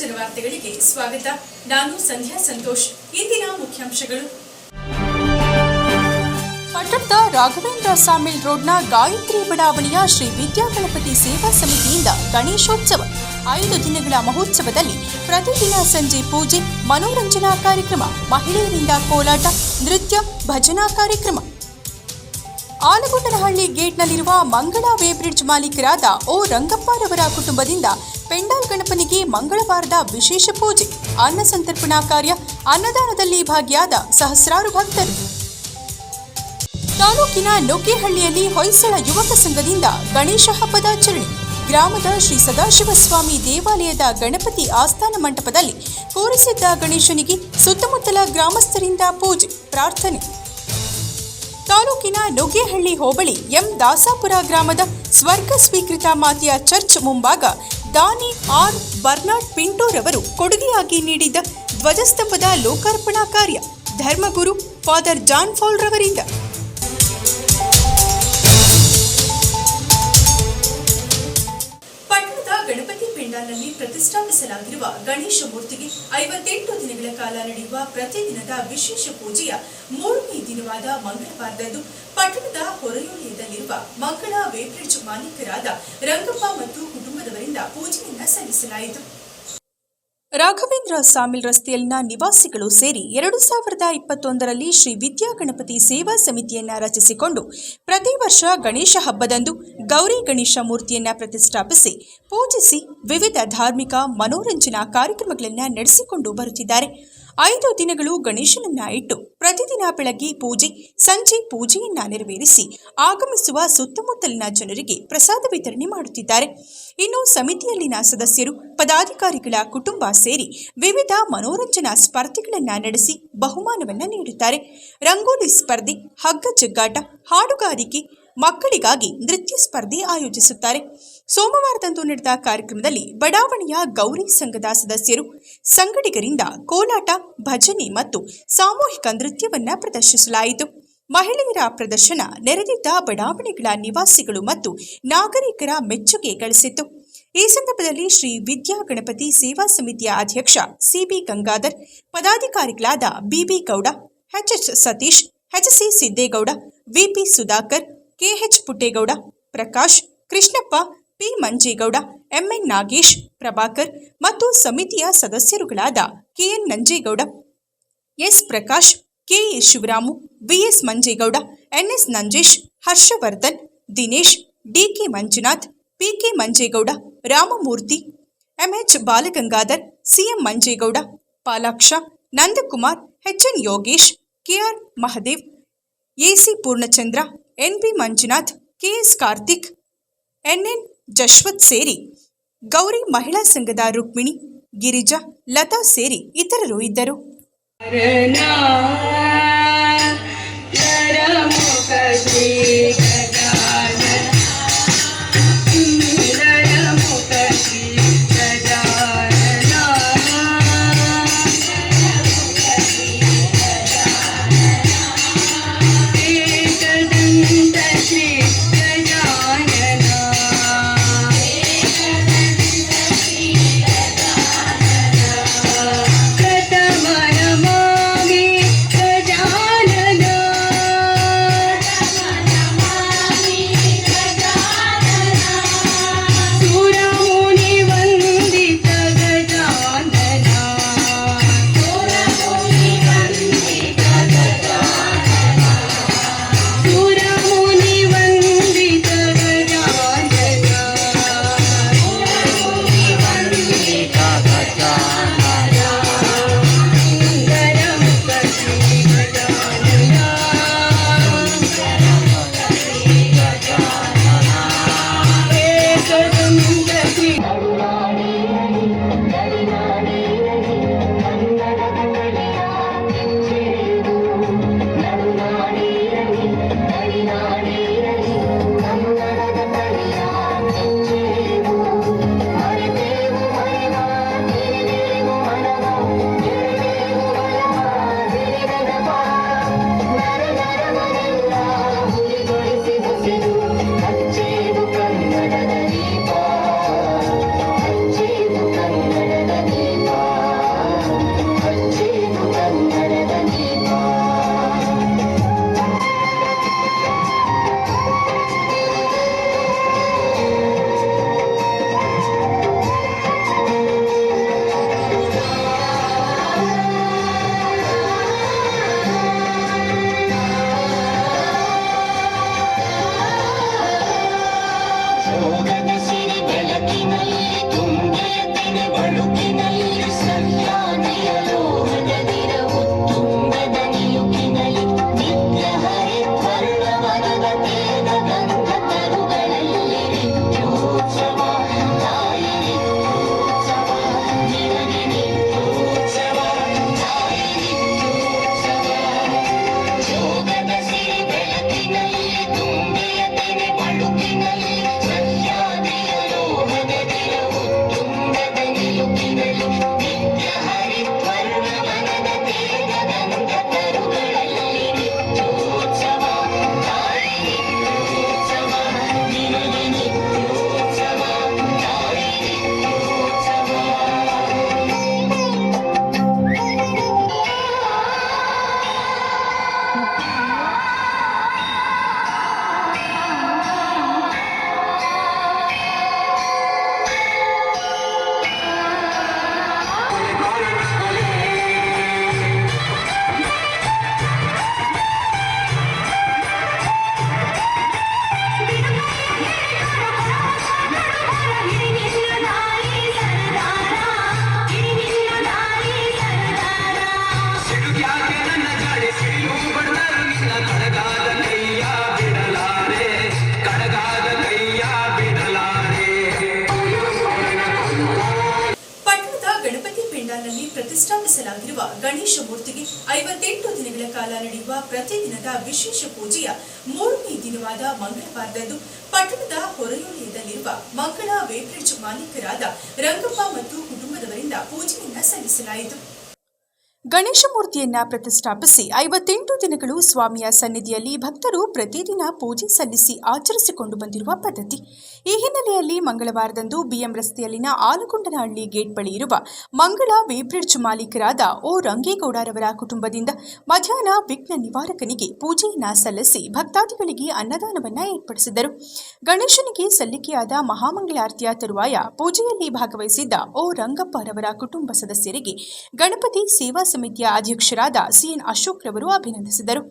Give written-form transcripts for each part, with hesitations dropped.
ಜನವಾರ್ತೆಗಳಿಗೆ ಸ್ವಾಗತ. ನಾನು ಸಂಧ್ಯಾ ಸಂತೋಷ್. ಇಂದಿನ ಮುಖ್ಯಾಂಶಗಳು. ಪಟ್ಟಣದ ರಾಘವೇಂದ್ರ ಸಾಮಿಲ್ ರೋಡ್ನ ಗಾಯತ್ರಿ ಬಡಾವಣೆಯ ಶ್ರೀ ವಿದ್ಯಾಗಣಪತಿ ಸೇವಾ ಸಮಿತಿಯಿಂದ ಗಣೇಶೋತ್ಸವ 5 ದಿನಗಳ ಮಹೋತ್ಸವದಲ್ಲಿ ಪ್ರತಿದಿನ ಸಂಜೆ ಪೂಜೆ, ಮನೋರಂಜನಾ ಕಾರ್ಯಕ್ರಮ, ಮಹಿಳೆಯರಿಂದ ಕೋಲಾಟ, ನೃತ್ಯ, ಭಜನಾ ಕಾರ್ಯಕ್ರಮ. ಆಲಗುಂಡನಹಳ್ಳಿ ಗೇಟ್ನಲ್ಲಿರುವ ಮಂಗಳಾ ವೇ ಬ್ರಿಡ್ಜ್ ಮಾಲೀಕರಾದ ಓ ರಂಗಪ್ಪರವರ ಕುಟುಂಬದಿಂದ ಪೆಂಡಾಲ್ ಗಣಪನಿಗೆ ಮಂಗಳವಾರದ ವಿಶೇಷ ಪೂಜೆ, ಅನ್ನ ಸಂತರ್ಪಣಾ ಕಾರ್ಯ, ಅನ್ನದಾನದಲ್ಲಿ ಭಾಗಿಯಾದ ಸಹಸ್ರಾರು ಭಕ್ತರು. ತಾಲೂಕಿನ ನುಗ್ಗೇಹಳ್ಳಿಯಲ್ಲಿ ಹೊಯ್ಸಳ ಯುವಕ ಸಂಘದಿಂದ ಗಣೇಶ ಹಬ್ಬದಾಚರಣೆ. ಗ್ರಾಮದ ಶ್ರೀ ಸದಾಶಿವಸ್ವಾಮಿ ದೇವಾಲಯದ ಗಣಪತಿ ಆಸ್ಥಾನ ಮಂಟಪದಲ್ಲಿ ಕೂರಿಸಿದ್ದ ಗಣೇಶನಿಗೆ ಸುತ್ತಮುತ್ತಲ ಗ್ರಾಮಸ್ಥರಿಂದ ಪೂಜೆ, ಪ್ರಾರ್ಥನೆ. ತಾಲೂಕಿನ ನುಗ್ಗೇಹಳ್ಳಿ ಹೋಬಳಿ ಎಂ ದಾಸಾಪುರ ಗ್ರಾಮದ ಸ್ವರ್ಗ ಸ್ವೀಕೃತ ಮಾತೆಯ ಚರ್ಚ್ ಮುಂಭಾಗ ದಾನಿ ಆರ್ ಬರ್ನಾಡ್ ಪಿಂಟೋರವರು ಕೊಡುಗೆಯಾಗಿ ನೀಡಿದ್ದ ಧ್ವಜಸ್ತಂಭದ ಲೋಕಾರ್ಪಣಾ ಕಾರ್ಯ ಧರ್ಮಗುರು ಫಾದರ್ ಜಾನ್ ಫಾಲ್ ರವರಿಂದ. ಗಣಪತಿ ಪೆಂಡಾಲ್ನಲ್ಲಿ ಪ್ರತಿಷ್ಠಾಪಿಸಲಾಗಿರುವ ಗಣೇಶ ಮೂರ್ತಿಗೆ 58 ದಿನಗಳ ಕಾಲ ನಡೆಯುವ ಪ್ರತಿದಿನದ ವಿಶೇಷ ಪೂಜೆಯ 3ನೇ ದಿನವಾದ ಮಂಗಳವಾರದಂದು ಪಟ್ಟಣದ ಹೊರವಲಯದಲ್ಲಿರುವ ಮಂಗಳಾ ವೇ ಬ್ರಿಡ್ಜ್ ಮಾಲೀಕರಾದ ರಂಗಪ್ಪ ಮತ್ತು ಕುಟುಂಬದವರಿಂದ ಪೂಜೆಯನ್ನು ಸಲ್ಲಿಸಲಾಯಿತು. ರಾಘವೇಂದ್ರ ಸಾಮಿಲ್ ರಸ್ತೆಯಲ್ಲಿನ ನಿವಾಸಿಗಳು ಸೇರಿ 2021ರಲ್ಲಿ ಶ್ರೀ ವಿದ್ಯಾಗಣಪತಿ ಸೇವಾ ಸಮಿತಿಯನ್ನು ರಚಿಸಿಕೊಂಡು ಪ್ರತಿ ವರ್ಷ ಗಣೇಶ ಹಬ್ಬದಂದು ಗೌರಿ ಗಣೇಶ ಮೂರ್ತಿಯನ್ನು ಪ್ರತಿಷ್ಠಾಪಿಸಿ ಪೂಜಿಸಿ ವಿವಿಧ ಧಾರ್ಮಿಕ ಮನೋರಂಜನಾ ಕಾರ್ಯಕ್ರಮಗಳನ್ನು ನಡೆಸಿಕೊಂಡು ಬರುತ್ತಿದ್ದಾರೆ. 5 ದಿನಗಳು ಗಣೇಶನನ್ನ ಇಟ್ಟು ಪ್ರತಿದಿನ ಬೆಳಗ್ಗೆ ಪೂಜೆ, ಸಂಜೆ ಪೂಜೆಯನ್ನ ನೆರವೇರಿಸಿ ಆಗಮಿಸುವ ಸುತ್ತಮುತ್ತಲಿನ ಜನರಿಗೆ ಪ್ರಸಾದ ವಿತರಣೆ ಮಾಡುತ್ತಿದ್ದಾರೆ. ಇನ್ನು ಸಮಿತಿಯಲ್ಲಿನ ಸದಸ್ಯರು, ಪದಾಧಿಕಾರಿಗಳ ಕುಟುಂಬ ಸೇರಿ ವಿವಿಧ ಮನೋರಂಜನಾ ಸ್ಪರ್ಧೆಗಳನ್ನು ನಡೆಸಿ ಬಹುಮಾನವನ್ನು ನೀಡುತ್ತಾರೆ. ರಂಗೋಲಿ ಸ್ಪರ್ಧೆ, ಹಗ್ಗ ಜಗ್ಗಾಟ, ಹಾಡುಗಾರಿಕೆ, ಮಕ್ಕಳಿಗಾಗಿ ನೃತ್ಯ ಸ್ಪರ್ಧೆ ಆಯೋಜಿಸುತ್ತಾರೆ. ಸೋಮವಾರದಂದು ನಡೆದ ಕಾರ್ಯಕ್ರಮದಲ್ಲಿ ಬಡಾವಣೆಯ ಗೌರಿ ಸಂಘದ ಸದಸ್ಯರು, ಸಂಗಡಿಗರಿಂದ ಕೋಲಾಟ, ಭಜನೆ ಮತ್ತು ಸಾಮೂಹಿಕ ನೃತ್ಯವನ್ನು ಪ್ರದರ್ಶಿಸಲಾಯಿತು. ಮಹಿಳೆಯರ ಪ್ರದರ್ಶನ ನೆರೆದಿದ್ದ ಬಡಾವಣೆಗಳ ನಿವಾಸಿಗಳು ಮತ್ತು ನಾಗರಿಕರ ಮೆಚ್ಚುಗೆ ಗಳಿಸಿತು. ಈ ಸಂದರ್ಭದಲ್ಲಿ ಶ್ರೀ ವಿದ್ಯಾಗಣಪತಿ ಸೇವಾ ಸಮಿತಿಯ ಅಧ್ಯಕ್ಷ ಸಿಬಿ ಗಂಗಾಧರ್, ಪದಾಧಿಕಾರಿಗಳಾದ BB Gowda, HH Satish, HC Siddegowda, VP Sudhakar, KH Puttegowda, Prakash, Krishnappa, P Manjegowda, MN Nagesh, Prabhakar ಮತ್ತು ಸಮಿತಿಯ ಸದಸ್ಯರುಗಳಾದ KN Nanjegowda, S Prakash, KA Shivaramu, VS Manjegowda, NS Nanjesh, Harshavardhan, Dinesh, DK Manjunath, PK Manjegowda, Ramamurthy, MH Balagangadhar, CM Manjegowda, Palaksha, Nandakumar, HN Yogesh, KR Mahadev, AC Poornachandra, NB Manjunath, KS Karthik, NN Jashwath ಸೇರಿ ಗೌರಿ ಮಹಿಳಾ ಸಂಘದ ರುಕ್ಮಿಣಿ, ಗಿರಿಜಾ, ಲತಾ ಸೇರಿ ಇತರರು ಇದ್ದರು. ಅನ್ನದಾನದಲ್ಲಿ ಪ್ರತಿಷ್ಠಾಪಿಸಲಾಗಿರುವ ಗಣೇಶ ಮೂರ್ತಿಗೆ 58 ದಿನಗಳ ಕಾಲ ನಡೆಯುವ ಪ್ರತಿದಿನದ ವಿಶೇಷ ಪೂಜೆಯ 3ನೇ ದಿನವಾದ ಮಂಗಳವಾರದಂದು ಪಟ್ಟಣದ ಹೊರವಲಯದಲ್ಲಿರುವ ಮಂಗಳ ವೇಬ್ರಿಡ್ಜ್ ಮಾಲೀಕರಾದ ರಂಗಪ್ಪ ಮತ್ತು ಕುಟುಂಬದವರಿಂದ ಪೂಜೆಯನ್ನ ಸಲ್ಲಿಸಲಾಯಿತು. ಗಣೇಶ ಮೂರ್ತಿಯನ್ನ ಪ್ರತಿಷ್ಠಾಪಿಸಿ 58 ದಿನಗಳು ಸ್ವಾಮಿಯ ಸನ್ನಿಧಿಯಲ್ಲಿ ಭಕ್ತರು ಪ್ರತಿದಿನ ಪೂಜೆ ಸಲ್ಲಿಸಿ ಆಚರಿಸಿಕೊಂಡು ಬಂದಿರುವ ಪದ್ಧತಿ. ಈ ಹಿನ್ನೆಲೆಯಲ್ಲಿ ಮಂಗಳವಾರದಂದು ಬಿಎಂ ರಸ್ತೆಯಲ್ಲಿನ ಆಲಗೊಂಡನಹಳ್ಳಿ ಗೇಟ್ ಬಳಿ ಇರುವ ಮಂಗಳ ವೇಬ್ರಿಡ್ಜ್ ಮಾಲೀಕರಾದ ಓ ರಂಗೇಗೌಡರವರ ಕುಟುಂಬದಿಂದ ಮಧ್ಯಾಹ್ನ ವಿಘ್ನ ನಿವಾರಕನಿಗೆ ಪೂಜೆಯನ್ನ ಸಲ್ಲಿಸಿ ಭಕ್ತಾದಿಗಳಿಗೆ ಅನ್ನದಾನವನ್ನ ಏರ್ಪಡಿಸಿದರು. ಗಣೇಶನಿಗೆ ಸಲ್ಲಿಕೆಯಾದ ಮಹಾಮಂಗಳಾರತಿಯ ತರುವಾಯ ಪೂಜೆಯಲ್ಲಿ ಭಾಗವಹಿಸಿದ್ದ ಓ ರಂಗಪ್ಪರವರ ಕುಟುಂಬ ಸದಸ್ಯರಿಗೆ ಗಣಪತಿ ಸೇವಾ ಸಮಿತಿಯ ಅಧ್ಯಕ್ಷರಾದ ಸಿಎನ್ ಅಶೋಕ್ ರವರು ಅಭಿನಂದಿಸಿದರು.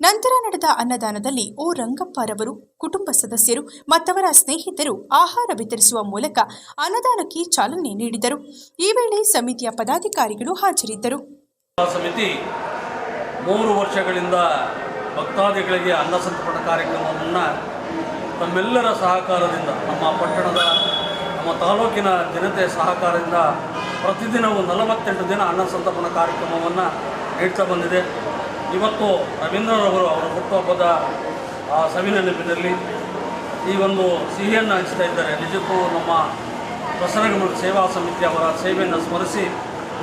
ನಂತರ ನಡೆದ ಅನ್ನದಾನದಲ್ಲಿ ಓ ರಂಗಪ್ಪರವರು ಕುಟುಂಬ ಸದಸ್ಯರು ಮತ್ತವರ ಸ್ನೇಹಿತರು ಆಹಾರ ವಿತರಿಸುವ ಮೂಲಕ ಅನ್ನದಾನಕ್ಕೆ ಚಾಲನೆ ನೀಡಿದರು. ಈ ವೇಳೆ ಸಮಿತಿಯ ಪದಾಧಿಕಾರಿಗಳು ಹಾಜರಿದ್ದರು. ಸಮಿತಿ 3 ವರ್ಷಗಳಿಂದ ಭಕ್ತಾದಿಗಳಿಗೆ ಅನ್ನ ಸಂತರ್ಪಣಾ ಕಾರ್ಯಕ್ರಮವನ್ನು ತಮ್ಮೆಲ್ಲರ ಸಹಕಾರದಿಂದ ನಮ್ಮ ಪಟ್ಟಣದ ನಮ್ಮ ತಾಲೂಕಿನ ಜನತೆಯ ಸಹಕಾರದಿಂದ ಪ್ರತಿದಿನವೂ 48 ದಿನ ಅನ್ನ ಸಂತರ್ಪಣಾ ಕಾರ್ಯಕ್ರಮವನ್ನು ನೀಡ್ತಾ ಬಂದಿದೆ. ಇವತ್ತು ರವೀಂದ್ರರವರು ಅವರ ಹುಟ್ಟುಹಬ್ಬದ ಸವಿ ನೆನಪಿನಲ್ಲಿ ಈ ಒಂದು ಸಿಹಿಯನ್ನು ಹಂಚ್ತಾ ಇದ್ದಾರೆ. ನಿಜಕ್ಕೂ ನಮ್ಮ ಬಸವನಗುಡಿ ಸೇವಾ ಸಮಿತಿ ಅವರ ಸೇವೆಯನ್ನು ಸ್ಮರಿಸಿ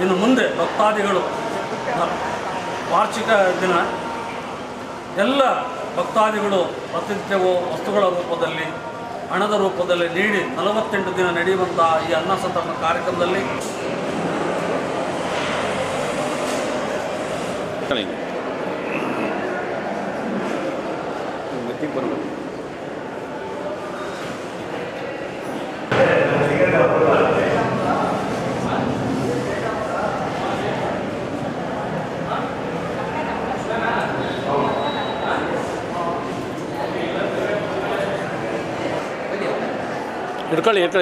ಇನ್ನು ಮುಂದೆ ಭಕ್ತಾದಿಗಳು ವಾರ್ಷಿಕ ದಿನ ಎಲ್ಲ ಭಕ್ತಾದಿಗಳು ಪ್ರತಿನಿತ್ಯವೂ ವಸ್ತುಗಳ ರೂಪದಲ್ಲಿ ಹಣದ ರೂಪದಲ್ಲಿ ನೀಡಿ 48 ದಿನ ನಡೆಯುವಂಥ ಈ ಅನ್ನ ಸಂತರ್ಪಣಾ ಕಾರ್ಯಕ್ರಮದಲ್ಲಿ ಇಟ್ಕೊಳ್ಳಿ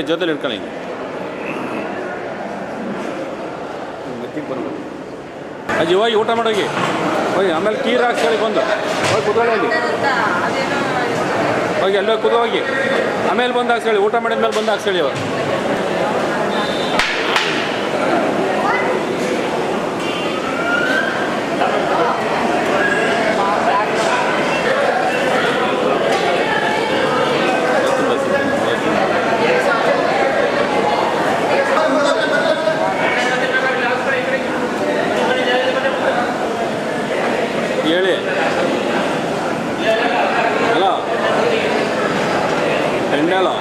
ಜೊತೆಲಿ ಇಟ್ಕೊಳ್ಳಿ. ಅಜ್ಜಿ ಹೋಗಿ ಊಟ ಮಾಡೋಗಿ ಹೋಗಿ, ಆಮೇಲೆ ಕೀರು ಹಾಕ್ಸಳಿ ಬಂದು ಹೋಗಿ ಕುತ್ಕೊಳ್ಳಿ ಹೋಗಿ ಹೋಗಿ ಅಲ್ಲೇ ಹೋಗಿ ಆಮೇಲೆ ಬಂದು ಹಾಕ್ಸಳಿ, ಊಟ ಮಾಡಿದ ಮೇಲೆ ಬಂದು ಹಾಕ್ಸಳಿ. ಅವಾಗ ಹೇಳಿ ಹಲೋ ಎಣ್ಣೆಲೋ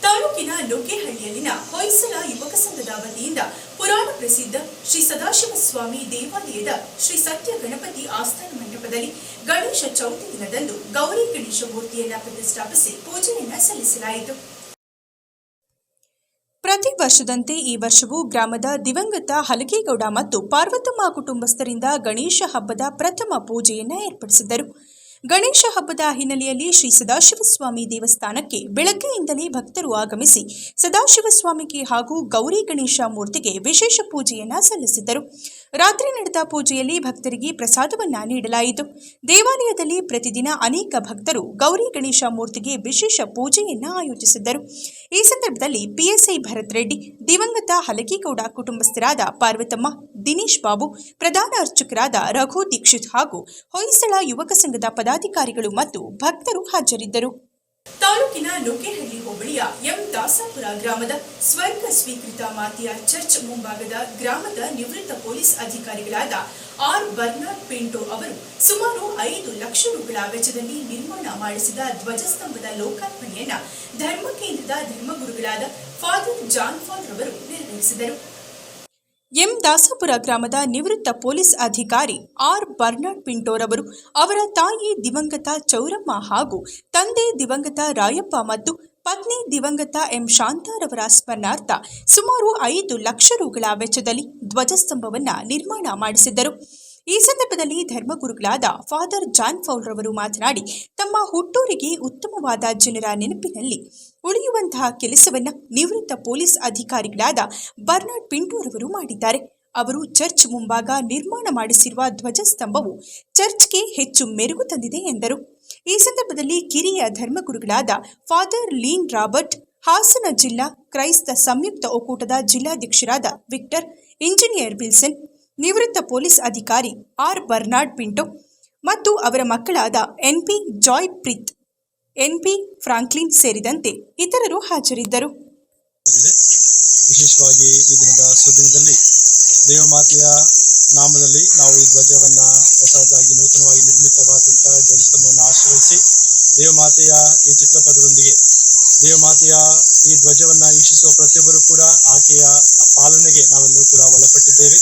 ತಾಲೂಕಿನ ಲೋಕೇಹಳ್ಳಿಯಲ್ಲಿನ ಹೊಯ್ಸಳ ಯುವಕ ಸಂಘದ ವತಿಯಿಂದ ಪುರಾಣ ಪ್ರಸಿದ್ಧ ಶ್ರೀ ಸದಾಶಿವ ಸ್ವಾಮಿ ದೇವಾಲಯದ ಶ್ರೀ ಸತ್ಯ ಗಣಪತಿ ಆಸ್ಥಾನ ಮಂಟಪದಲ್ಲಿ ಗಣೇಶ ಚೌತಿ ದಿನದಂದು ಗೌರಿ ಗಣೇಶ ಮೂರ್ತಿಯನ್ನ ಪ್ರತಿಷ್ಠಾಪಿಸಿ ಪೂಜೆಯನ್ನ ಸಲ್ಲಿಸಲಾಯಿತು. ಪ್ರತಿ ವರ್ಷದಂತೆ ಈ ವರ್ಷವೂ ಗ್ರಾಮದ ದಿವಂಗತ ಹಲಗೇಗೌಡ ಮತ್ತು ಪಾರ್ವತಮ್ಮ ಕುಟುಂಬಸ್ಥರಿಂದ ಗಣೇಶ ಹಬ್ಬದ ಪ್ರಥಮ ಪೂಜೆಯನ್ನು ಏರ್ಪಡಿಸಿದ್ದರು. ಗಣೇಶ ಹಬ್ಬದ ಹಿನ್ನೆಲೆಯಲ್ಲಿ ಶ್ರೀ ಸದಾಶಿವಸ್ವಾಮಿ ದೇವಸ್ಥಾನಕ್ಕೆ ಬೆಳಗ್ಗೆಯಿಂದಲೇ ಭಕ್ತರು ಆಗಮಿಸಿ ಸದಾಶಿವಸ್ವಾಮಿಗೆ ಹಾಗೂ ಗೌರಿ ಗಣೇಶ ಮೂರ್ತಿಗೆ ವಿಶೇಷ ಪೂಜೆಯನ್ನ ಸಲ್ಲಿಸಿದರು. ರಾತ್ರಿ ನಡೆದ ಪೂಜೆಯಲ್ಲಿ ಭಕ್ತರಿಗೆ ಪ್ರಸಾದವನ್ನ ನೀಡಲಾಯಿತು. ದೇವಾಲಯದಲ್ಲಿ ಪ್ರತಿದಿನ ಅನೇಕ ಭಕ್ತರು ಗೌರಿ ಗಣೇಶ ಮೂರ್ತಿಗೆ ವಿಶೇಷ ಪೂಜೆಯನ್ನ ಆಯೋಜಿಸಿದ್ದರು. ಈ ಸಂದರ್ಭದಲ್ಲಿ ಪಿಎಸ್ಐ ಭರತ್ ರೆಡ್ಡಿ, ದಿವಂಗತ ಹಲಗೇಗೌಡ ಕುಟುಂಬಸ್ಥರಾದ ಪಾರ್ವತಮ್ಮ, ದಿನೇಶ್ ಬಾಬು, ಪ್ರಧಾನ ಅರ್ಚಕರಾದ ರಘು ದೀಕ್ಷಿತ್ ಹಾಗೂ ಹೊಯ್ಸಳ ಯುವಕ ಸಂಘದ ಪದಾಧಿಕಾರಿಗಳು ಮತ್ತು ಭಕ್ತರು ಹಾಜರಿದ್ದರು. ತಾಲೂಕಿನ ಲೋಕೇಹಳ್ಳಿ ಹೋಬಳಿಯ ಎಂ ದಾಸಾಪುರ ಗ್ರಾಮದ ಸ್ವರ್ಗ ಸ್ವೀಕೃತ ಮಾತೆಯ ಚರ್ಚ್ ಮುಂಭಾಗದ ಗ್ರಾಮದ ನಿವೃತ್ತ ಪೊಲೀಸ್ ಅಧಿಕಾರಿಗಳಾದ ಆರ್ ಬರ್ನಾರ್ಡ್ ಪಿಂಟೋ ಅವರು ಸುಮಾರು 5 ಲಕ್ಷ ರೂಪಾಯಿ ವೆಚ್ಚದಲ್ಲಿ ನಿರ್ಮಾಣ ಮಾಡಿಸಿದ ಧ್ವಜಸ್ತಂಭದ ಲೋಕಾರ್ಪಣೆಯನ್ನ ಧರ್ಮ ಕೇಂದ್ರದ ಧರ್ಮಗುರುಗಳಾದ ಫಾದರ್ ಜಾನ್ ಫಾಲ್ ರವರು ನೆರವೇರಿಸಿದರು. ಎಂ ದಾಸಾಪುರ ಗ್ರಾಮದ ನಿವೃತ್ತ ಪೊಲೀಸ್ ಅಧಿಕಾರಿ ಆರ್ ಬರ್ನಾರ್ಡ್ ಪಿಂಟೋರವರು ಅವರ ತಾಯಿ ದಿವಂಗತ ಚೌರಮ್ಮ ಹಾಗೂ ತಂದೆ ದಿವಂಗತ ರಾಯಪ್ಪ ಮತ್ತು ಪತ್ನಿ ದಿವಂಗತ ಎಂ ಶಾಂತಾರವರ ಸ್ಮರಣಾರ್ಥ ಸುಮಾರು 5 ಲಕ್ಷ ರೂಗಳ ವೆಚ್ಚದಲ್ಲಿ ಧ್ವಜಸ್ತಂಭವನ್ನು ನಿರ್ಮಾಣ ಮಾಡಿಸಿದ್ದರು. ಈ ಸಂದರ್ಭದಲ್ಲಿ ಧರ್ಮಗುರುಗಳಾದ ಫಾದರ್ ಜಾನ್ ಫೌಲ್ ರವರು ಮಾತನಾಡಿ, ತಮ್ಮ ಹುಟ್ಟೂರಿಗೆ ಉತ್ತಮವಾದ ಜನರ ನೆನಪಿನಲ್ಲಿ ಉಳಿಯುವಂತಹ ಕೆಲಸವನ್ನ ನಿವೃತ್ತ ಪೊಲೀಸ್ ಅಧಿಕಾರಿಗಳಾದ ಬರ್ನಾರ್ಡ್ ಪಿಂಟೋರವರು ಮಾಡಿದ್ದಾರೆ. ಅವರು ಚರ್ಚ್ ಮುಂಭಾಗ ನಿರ್ಮಾಣ ಮಾಡಿಸಿರುವ ಧ್ವಜಸ್ತಂಭವು ಚರ್ಚ್ಗೆ ಹೆಚ್ಚು ಮೆರುಗು ತಂದಿದೆ ಎಂದರು. ಈ ಸಂದರ್ಭದಲ್ಲಿ ಕಿರಿಯ ಧರ್ಮಗುರುಗಳಾದ ಫಾದರ್ ಲೀನ್ ರಾಬರ್ಟ್, ಹಾಸನ ಜಿಲ್ಲಾ ಕ್ರೈಸ್ತ ಸಂಯುಕ್ತ ಒಕ್ಕೂಟದ ಜಿಲ್ಲಾಧ್ಯಕ್ಷರಾದ ವಿಕ್ಟರ್, ಇಂಜಿನಿಯರ್ ವಿಲ್ಸನ್, ನಿವೃತ್ತ ಪೊಲೀಸ್ ಅಧಿಕಾರಿ ಆರ್ ಬರ್ನಾರ್ಡ್ ಪಿಂಟೋ ಮತ್ತು ಅವರ ಮಕ್ಕಳಾದ NP Joy Preeth, NP Franklin ಸೇರಿದಂತೆ ಇತರರು ಹಾಜರಿದ್ದರು. ವಿಶೇಷವಾಗಿ ಈ ದಿನದ ಸುದಿನದಲ್ಲಿ ದೇವಮಾತೆಯ ನಾಮದಲ್ಲಿ ನಾವು ಈ ಧ್ವಜವನ್ನು ಹೊಸದಾಗಿ ನೂತನವಾಗಿ ನಿರ್ಮಿತವಾದಂತಹ ಧ್ವಜಸ್ತಂಭವನ್ನು ಆಶೀರ್ವದಿಸಿ ದೇವಮಾತೆಯ ಈ ಚಿತ್ರಪಟದೊಂದಿಗೆ ದೇವಮಾತೆಯ ಈ ಧ್ವಜವನ್ನು ವೀಕ್ಷಿಸುವ ಪ್ರತಿಯೊಬ್ಬರು ಕೂಡ ಆಕೆಯ ಪಾಲನೆಗೆ ನಾವೆಲ್ಲರೂ ಕೂಡ ಒಳಪಟ್ಟಿದ್ದೇವೆ.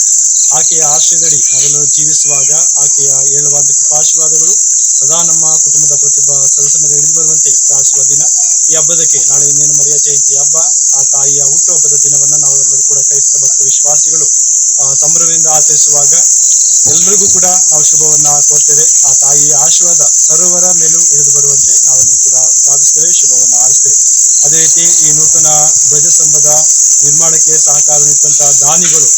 ಆಕೆಯ ಆಶ್ರಯದಡಿ ನಾವೆಲ್ಲರೂ ಜೀವಿಸುವಾಗ ಆಕೆಯ ಹೇಳುವಂಥ ಕೃಪಾಶೀರ್ವಾದಗಳು ಸದಾ ನಮ್ಮ ಕುಟುಂಬದ ಪ್ರತಿಯೊಬ್ಬ ಸದಸ್ಯರ ಮೇಲೆ ಇಳಿದು ಬರುವಂತೆ ಪ್ರಾರ್ಥಿಸುವ ದಿನ ಈ ಹಬ್ಬದಕ್ಕೆ ನಾಳೆ ಇನ್ನೇನು ಮರಿಯ ಜಯಂತಿ ಹಬ್ಬ, ಆ ತಾಯಿಯ ಹುಟ್ಟುಹಬ್ಬದ ದಿನವನ್ನು ನಾವೆಲ್ಲರೂ ಕೂಡ ಕ್ರೈಸ್ತ ಭಕ್ತ ವಿಶ್ವಾಸಿಗಳು ಸಂಭ್ರಮದಿಂದ ಆಚರಿಸುವಾಗ ಎಲ್ಲರಿಗೂ ಕೂಡ ನಾವು ಶುಭವನ್ನು ಕೋರ್ತೇವೆ. ಆ ತಾಯಿಯ ಆಶೀರ್ವಾದ ಸರ್ವರ ಮೇಲೂ ಇಳಿದು ಬರುವಂತೆ ನಾವೆಲ್ಲರೂ ಕೂಡ ಪ್ರಾರ್ಥಿಸ್ತೇವೆ, ಶುಭವನ್ನು ಹಾರಿಸ್ತೇವೆ. ಅದೇ ರೀತಿ ಈ ನೂತನ ಧ್ವಜಸ್ತಂಭದ ನಿರ್ಮಾಣಕ್ಕೆ ಸಹಕಾರ ನೀಡಿದಂತಹ ದಾನಿಗಳು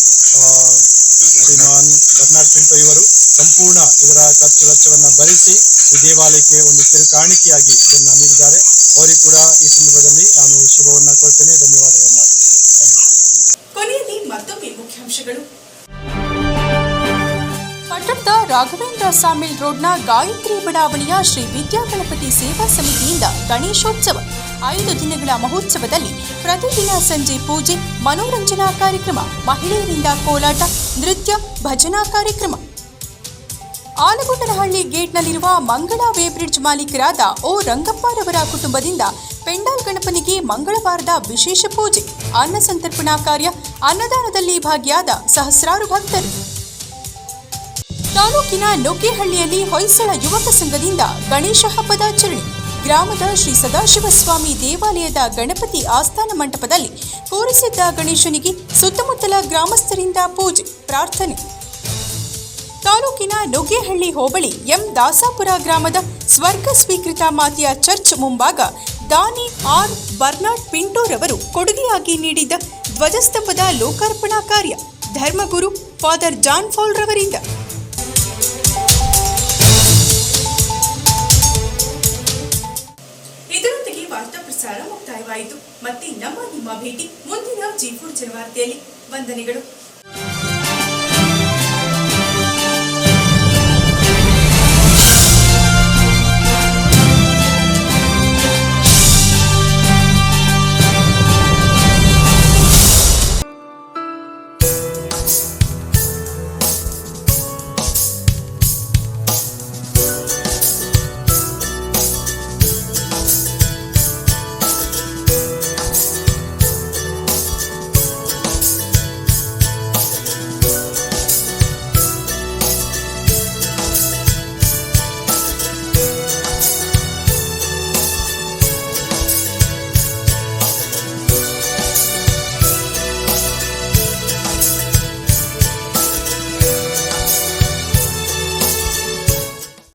ಶ್ರೀಮಾನ್ ಬರ್ನಾರ್ಡ್ ಪಿಂಟೋ ಇವರು ಸಂಪೂರ್ಣ ಇದರ ಖರ್ಚು ವೆಚ್ಚವನ್ನು ಭರಿಸಿ ಈ ದೇವಾಲಯಕ್ಕೆ ಒಂದು ಕಿರು ಕಾಣಿಕೆಯಾಗಿ ಇದನ್ನು ನೀಡಿದ್ದಾರೆ. ಅವರಿಗೆ ಕೂಡ ಈ ಸಂದರ್ಭದಲ್ಲಿ ನಾನು ಶುಭವನ್ನು ಕೊಡ್ತೇನೆ, ಧನ್ಯವಾದಗಳನ್ನು ಅರ್ಪಿಸ್ತೇನೆ. ಕೊನೆಯಲ್ಲಿ ಮತ್ತೊಮ್ಮೆ ಮುಖ್ಯಾಂಶಗಳು. ಪಟ್ಟಣದ ರಾಘವೇಂದ್ರ ಸಾಮಿಲ್ ರೋಡ್ನ ಗಾಯತ್ರಿ ಬಡಾವಣೆಯ ಶ್ರೀ ವಿದ್ಯಾಗಣಪತಿ ಸೇವಾ ಸಮಿತಿಯಿಂದ ಗಣೇಶೋತ್ಸವ 5 ದಿನಗಳ ಮಹೋತ್ಸವದಲ್ಲಿ ಪ್ರತಿದಿನ ಸಂಜೆ ಪೂಜೆ, ಮನೋರಂಜನಾ ಕಾರ್ಯಕ್ರಮ, ಮಹಿಳೆಯರಿಂದ ಕೋಲಾಟ, ನೃತ್ಯ, ಭಜನಾ ಕಾರ್ಯಕ್ರಮ. ಆಲಗುಂಡನಹಳ್ಳಿ ಗೇಟ್ನಲ್ಲಿರುವ ಮಂಗಳಾ ವೇ ಬ್ರಿಡ್ಜ್ ಮಾಲೀಕರಾದ ಓ ರಂಗಪ್ಪರವರ ಕುಟುಂಬದಿಂದ ಪೆಂಡಾಲ್ ಗಣಪನಿಗೆ ಮಂಗಳವಾರದ ವಿಶೇಷ ಪೂಜೆ, ಅನ್ನ ಸಂತರ್ಪಣಾ ಕಾರ್ಯ, ಅನ್ನದಾನದಲ್ಲಿ ಭಾಗಿಯಾದ ಸಹಸ್ರಾರು ಭಕ್ತರು. ತಾಲೂಕಿನ ನುಗ್ಗೇಹಳ್ಳಿಯಲ್ಲಿ ಹೊಯ್ಸಳ ಯುವಕ ಸಂಘದಿಂದ ಗಣೇಶ ಹಬ್ಬದಾಚರಣೆ. ಗ್ರಾಮದ ಶ್ರೀ ಸದಾಶಿವಸ್ವಾಮಿ ದೇವಾಲಯದ ಗಣಪತಿ ಆಸ್ಥಾನ ಮಂಟಪದಲ್ಲಿ ಕೂರಿಸಿದ್ದ ಗಣೇಶನಿಗೆ ಸುತ್ತಮುತ್ತಲ ಗ್ರಾಮಸ್ಥರಿಂದ ಪೂಜೆ, ಪ್ರಾರ್ಥನೆ. ತಾಲೂಕಿನ ನುಗ್ಗೇಹಳ್ಳಿ ಹೋಬಳಿ ಎಂ ದಾಸಾಪುರ ಗ್ರಾಮದ ಸ್ವರ್ಗ ಸ್ವೀಕೃತ ಮಾತೆಯ ಚರ್ಚ್ ಮುಂಭಾಗ ದಾನಿ ಆರ್ ಬರ್ನಾರ್ಡ್ ಪಿಂಟೋರವರು ಕೊಡುಗೆಯಾಗಿ ನೀಡಿದ್ದ ಧ್ವಜಸ್ತಂಭದ ಲೋಕಾರ್ಪಣಾ ಕಾರ್ಯ ಧರ್ಮಗುರು ಫಾದರ್ ಜಾನ್ ಫಾಲ್ ರವರಿಂದ. ಇದರೊಂದಿಗೆ ವಾರ್ತಾ ಪ್ರಸಾರ ಮುಕ್ತಾಯವಾಯಿತು. ಮತ್ತೆ ನಿಮ್ಮ ಭೇಟಿ ಮುಂದಿನ G4 ಜನವಾರ್ತೆಯಲ್ಲಿ. ವಂದನೆಗಳು.